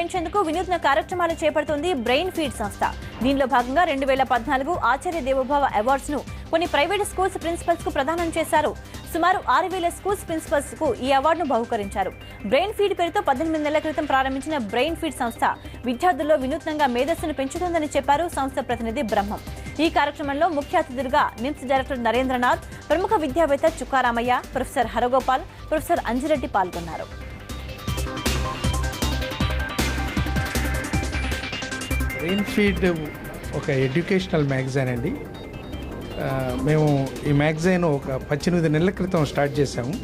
పెంచేందుకు వినూత్న కార్యక్రమాలు చేపడుతోంది బ్రెయిన్ ఫీడ్ సంస్థ. దీనిలో భాగంగా 2014 ఆచార్య దేవోభవ అవార్డ్స్ ను కొన్ని ప్రైవేట్ స్కూల్స్ ప్రిన్సిపల్స్ కు ప్రదానం చేశారు. సుమారు 6000 స్కూల్స్ ప్రిన్సిపల్స్ కు ఈ అవార్డును బహుకరించారు. బ్రెయిన్ ఫీడ్ పేరుతో 18 నెలల క్రితం ప్రారంభించిన బ్రెయిన్ ఫీడ్ సంస్థ విద్యార్థుల్లో వినూత్నంగా మేధస్సును పెంచుతుందని చెప్పారు సంస్థ ప్రతినిధి బ్రహ్మం. ఈ కార్యక్రమంలో ముఖ్య అతిథులుగా నిమ్స్ డైరెక్టర్ నరేంద్రనాథ్, ప్రముఖ విద్యావేత్త చుక్కారామయ్య, ప్రొఫెసర్ హరగోపాల్, ప్రొఫెసర్ అంజిరెడ్డి పాల్గొన్నారు. బ్రెయిన్ ఫీడ్ ఒక ఎడ్యుకేషనల్ మ్యాగజైన్ అండి. మేము ఈ మ్యాగజైన్ ఒక 18 నెలల క్రితం స్టార్ట్ చేశాము.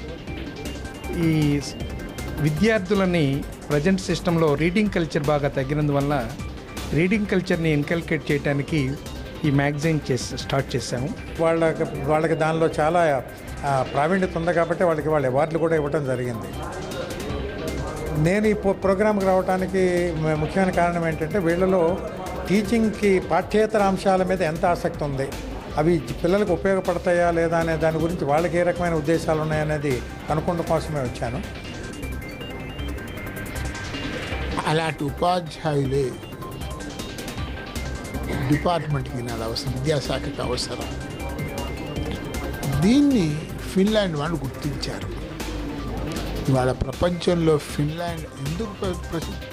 ఈ విద్యార్థులని ప్రజెంట్ సిస్టంలో రీడింగ్ కల్చర్ బాగా తగ్గినందువల్ల రీడింగ్ కల్చర్ని ఇన్కల్కేట్ చేయడానికి ఈ మ్యాగజైన్ స్టార్ట్ చేశాము. వాళ్ళకి దానిలో చాలా ప్రావీణ్యత ఉంది కాబట్టి వాళ్ళ అవార్డులు కూడా ఇవ్వడం జరిగింది. నేను ఈ ప్రోగ్రాంకి రావడానికి ముఖ్యమైన కారణం ఏంటంటే వీళ్ళలో టీచింగ్కి పాఠ్యేతర అంశాల మీద ఎంత ఆసక్తి ఉంది, అవి పిల్లలకు ఉపయోగపడతాయా లేదా అనే దాని గురించి వాళ్ళకి ఏ రకమైన ఉద్దేశాలు ఉన్నాయనేది కనుక్కోవడం కోసమే వచ్చాను. అలాంటి ఉపాధ్యాయులే డిపార్ట్మెంట్కి నాది అవసరం, విద్యాశాఖకి అవసరం. దీన్ని ఫిన్లాండ్ వాళ్ళు గుర్తించారు. ఇవాళ ప్రపంచంలో ఫిన్లాండ్ ఎందుకు ప్రసిద్ధి